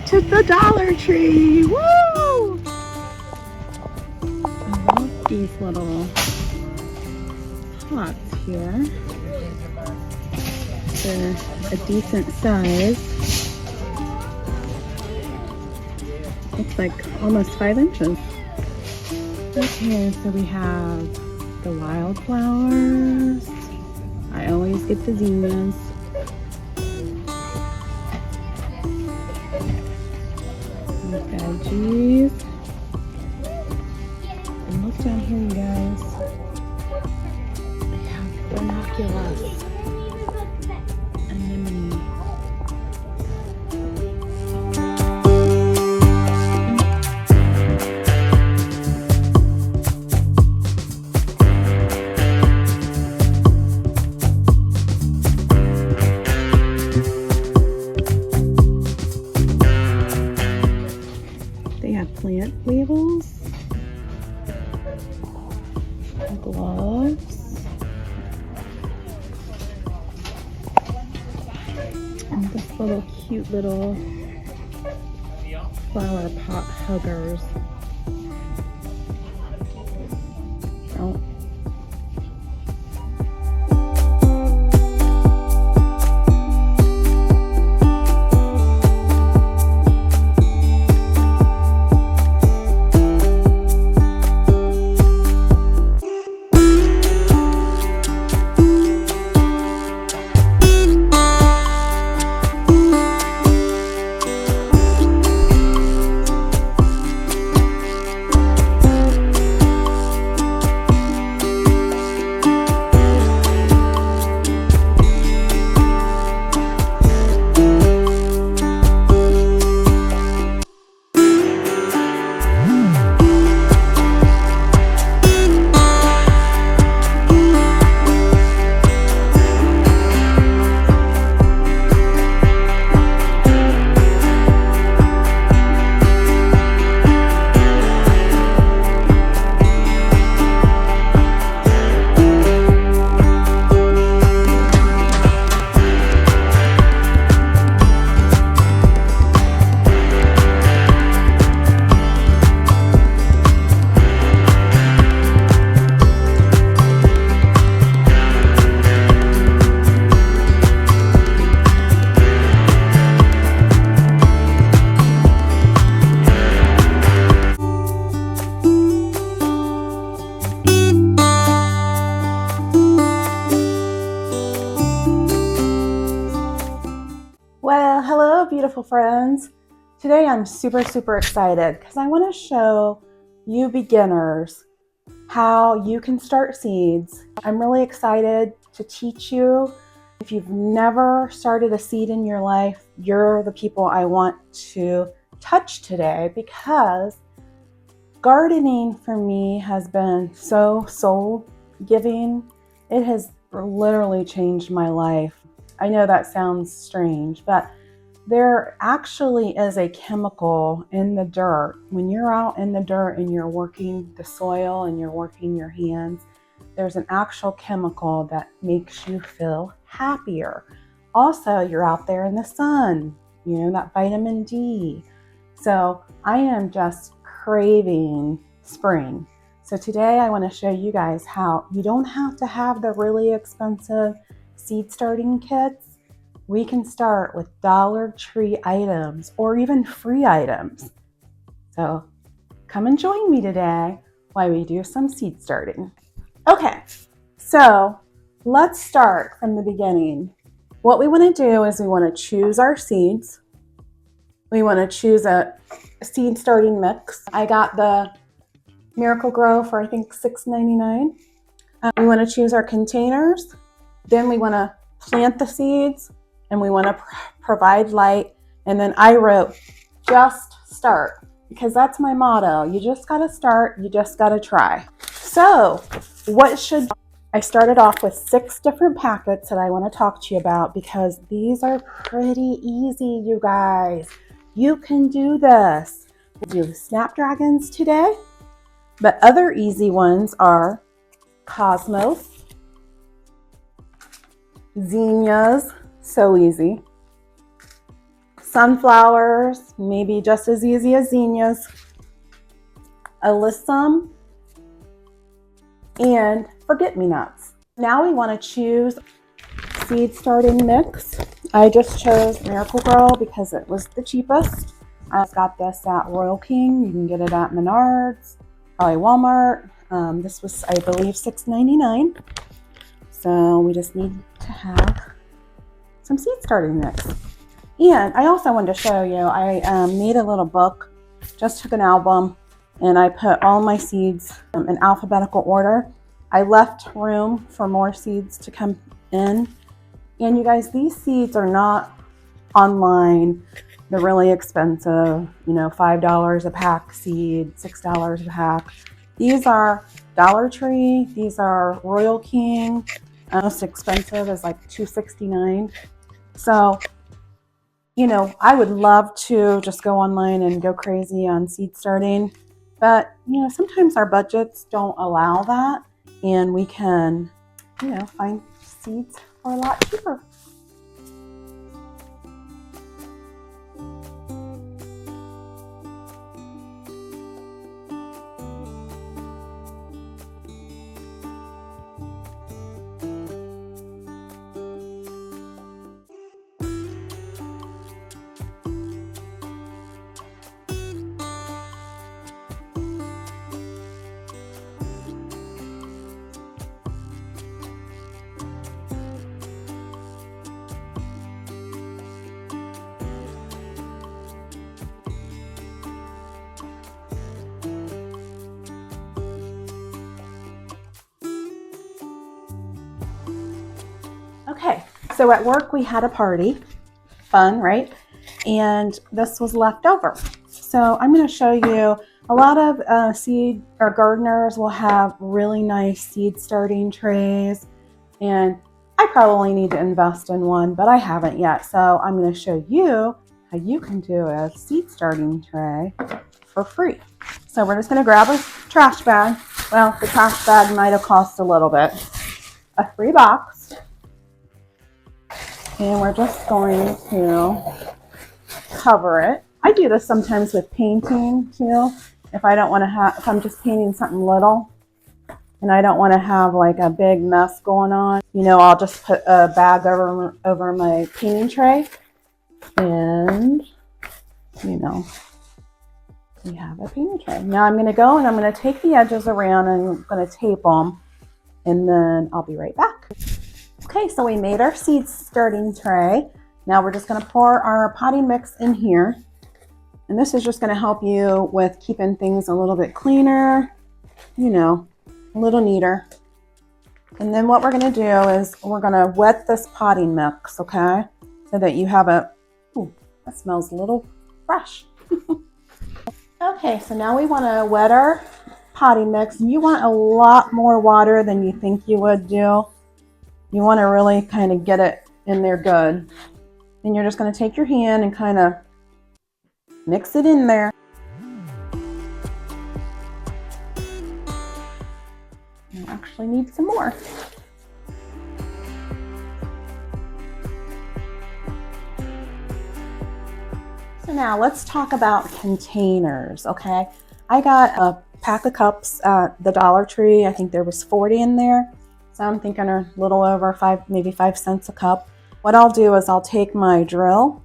to the Dollar Tree. Woo! I love these little pots here. They're a decent size. Looks like almost 5 inches. Okay, so we have the wildflowers. I always get the zinnias. Veggies. And look down here, you guys. They have binoculars. Anemone. They have plant labels, gloves, and this little cute little flower pot huggers. Oh. Well, hello, beautiful friends. Today I'm super excited because I want to show you beginners how you can start seeds. I'm really excited to teach you. If you've never started a seed in your life, you're the people I want to touch today, because gardening for me has been so soul giving. It has literally changed my life. I know that sounds strange, but there actually is a chemical in the dirt. When you're out in the dirt and you're working the soil and you're working your hands, there's an actual chemical that makes you feel happier. Also, you're out there in the sun, you know, that vitamin D. So I am just craving spring. So today I want to show you guys how you don't have to have the really expensive seed starting kits. We can start with Dollar Tree items or even free items. So come and join me today while we do some seed starting. Okay, so let's start from the beginning. What we want to do is we want to choose our seeds. We want to choose a seed starting mix. I got the Miracle Grow for I think $6.99. We want to choose our containers. Then we want to plant the seeds, and we want to provide light. And then I wrote, just start, because that's my motto. You just got to start. You just got to try. So I started off with 6 different packets that I want to talk to you about, because these are pretty easy, you guys. You can do this. We'll do snapdragons today, but other easy ones are cosmos, zinnias, so easy, sunflowers, maybe just as easy as zinnias, alyssum, and forget-me-nots. Now we want to choose seed starting mix. I just chose Miracle-Gro because it was the cheapest. I got this at Royal King. You can get it at Menards, probably Walmart. This was, I believe, $6.99. So we just need to have some seed starting mix. And I also wanted to show you, I made a little book, just took an album, and I put all my seeds in alphabetical order. I left room for more seeds to come in. And you guys, these seeds are not online. They're really expensive, you know, $5 a pack seed, $6 a pack. These are Dollar Tree. These are Royal King. Most expensive is like $2.69. So, you know, I would love to just go online and go crazy on seed starting. But, you know, sometimes our budgets don't allow that. And we can, you know, find seeds for a lot cheaper. Okay, so at work we had a party, fun, right? And this was left over. So I'm going to show you, a lot of seed or gardeners will have really nice seed starting trays, and I probably need to invest in one, but I haven't yet. So I'm going to show you how you can do a seed starting tray for free. So we're just going to grab a trash bag. Well, the trash bag might have cost a little bit. A free box. And we're just going to cover it. I do this sometimes with painting too. If I don't want to have, if I'm just painting something little and I don't want to have like a big mess going on, you know, I'll just put a bag over my painting tray, and you know, we have a painting tray. Now I'm going to go and I'm going to take the edges around and I'm going to tape them, and then I'll be right back. Okay, so we made our seed starting tray. Now we're just going to pour our potting mix in here. And this is just going to help you with keeping things a little bit cleaner, you know, a little neater. And then what we're going to do is we're going to wet this potting mix, okay? So that you have a, ooh, that smells a little fresh. Okay, so now we want to wet our potting mix. You want a lot more water than you think you would do. You want to really kind of get it in there good. And you're just going to take your hand and kind of mix it in there. You actually need some more. So now let's talk about containers, okay? I got a pack of cups at the Dollar Tree. I think there was 40 in there. So I'm thinking a little over maybe 5 cents a cup. What I'll do is I'll take my drill.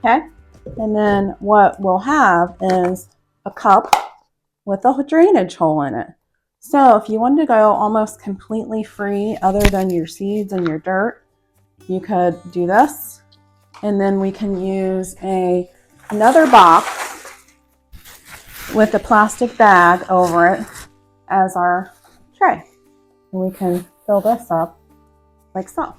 Okay, and then what we'll have is a cup with a drainage hole in it. So if you wanted to go almost completely free other than your seeds and your dirt, you could do this. And then we can use another box with a plastic bag over it as our tray. And we can fill this up like so.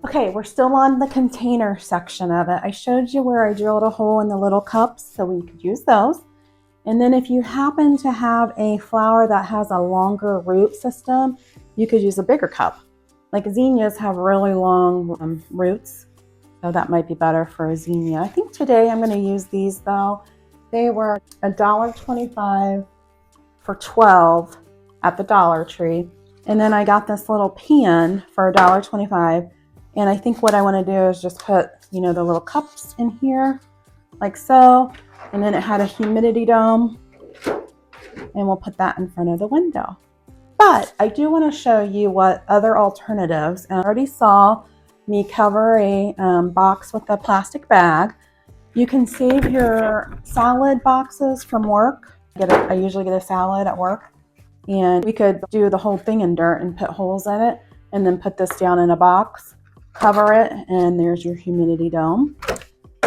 Okay, we're still on the container section of it. I showed you where I drilled a hole in the little cups, so we could use those. And then if you happen to have a flower that has a longer root system, you could use a bigger cup. Like zinnias have really long roots, so that might be better for a zinnia. I think today I'm going to use these though. They were $1.25 for 12 at the Dollar Tree. And then I got this little pan for $1.25. And I think what I want to do is just put, the little cups in here like so. And then it had a humidity dome, and we'll put that in front of the window. But I do want to show you what other alternatives. And I already saw me cover a box with a plastic bag. You can save your salad boxes from work. I usually get a salad at work. And we could do the whole thing in dirt and put holes in it and then put this down in a box, cover it, and there's your humidity dome.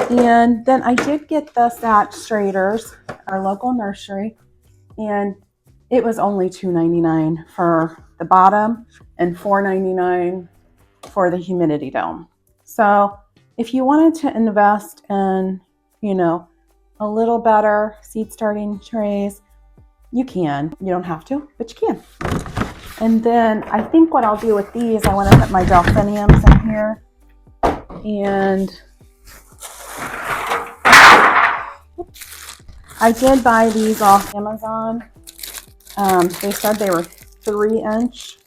And then I did get this at Strader's, our local nursery, and it was only $2.99 for the bottom and $4.99 for the humidity dome. So if you wanted to invest in, a little better seed starting trays, you can. You don't have to, but you can. And then I think what I'll do with these, I want to put my delphiniums in here. And I did buy these off Amazon. They said they were 3-inch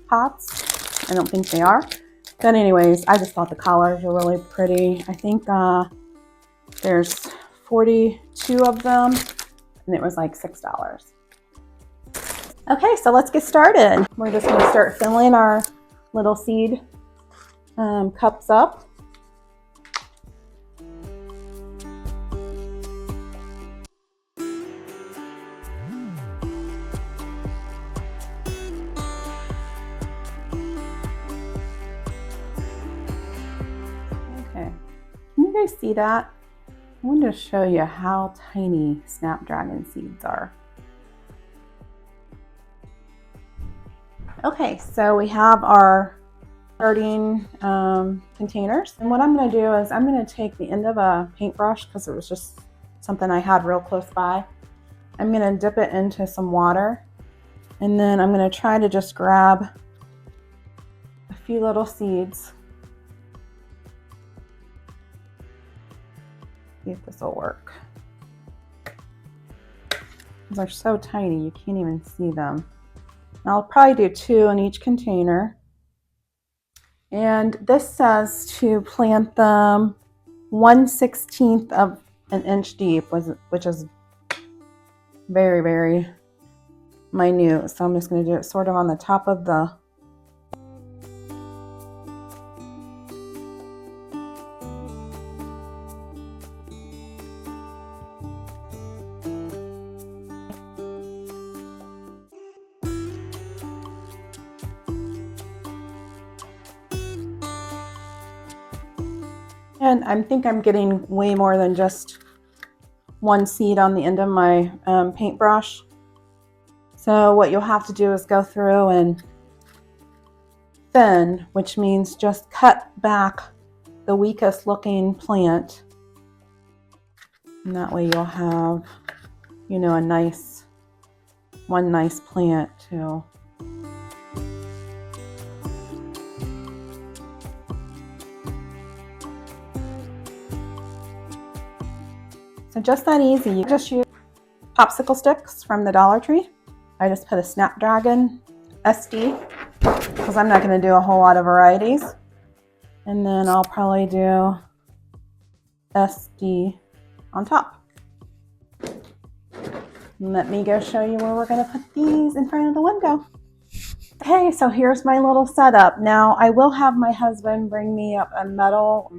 pots. I don't think they are. But anyways, I just thought the colors were really pretty. I think there's 42 of them, and it was like $6. Okay, so let's get started. We're just going to start filling our little seed cups up. Okay, can you guys see that? I wanted to show you how tiny snapdragon seeds are. Okay, so we have our starting containers. And what I'm going to do is I'm going to take the end of a paintbrush, because it was just something I had real close by. I'm going to dip it into some water. And then I'm going to try to just grab a few little seeds. See if this will work. They're so tiny, you can't even see them. And I'll probably do 2 in each container. And this says to plant them 1/16 of an inch deep, which is very, very minute. So I'm just going to do it sort of on the top of the And I think I'm getting way more than just one seed on the end of my paintbrush. So what you'll have to do is go through and thin, which means just cut back the weakest looking plant. And that way you'll have, one nice plant too. So just that easy. You just use popsicle sticks from the Dollar Tree. I just put a Snapdragon SD because I'm not going to do a whole lot of varieties. And then I'll probably do SD on top. And let me go show you where we're going to put these in front of the window. Okay, so here's my little setup. Now I will have my husband bring me up a metal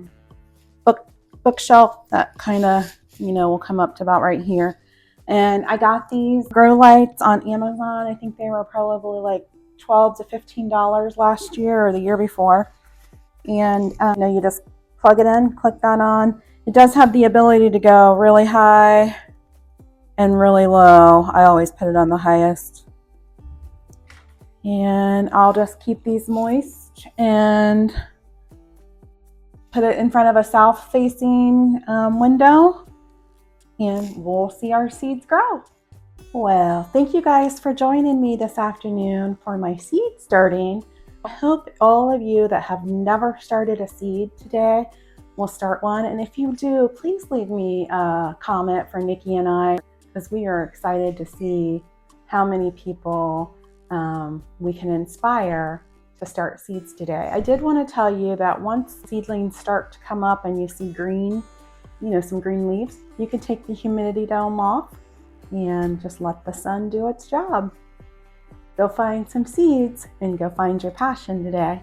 bookshelf that kind of will come up to about right here. And I got these grow lights on Amazon. I think they were probably like $12 to $15 last year or the year before. And you just plug it in, click that on. It does have the ability to go really high and really low. I always put it on the highest. And I'll just keep these moist and put it in front of a south-facing window, and we'll see our seeds grow. Well, thank you guys for joining me this afternoon for my seed starting I hope all of you that have never started a seed today will start one. And if you do, please leave me a comment for Nikki and I, because we are excited to see how many people we can inspire to start seeds today. I did want to tell you that once seedlings start to come up and you see green, some green leaves, you can take the humidity dome off and just let the sun do its job. Go find some seeds and go find your passion today.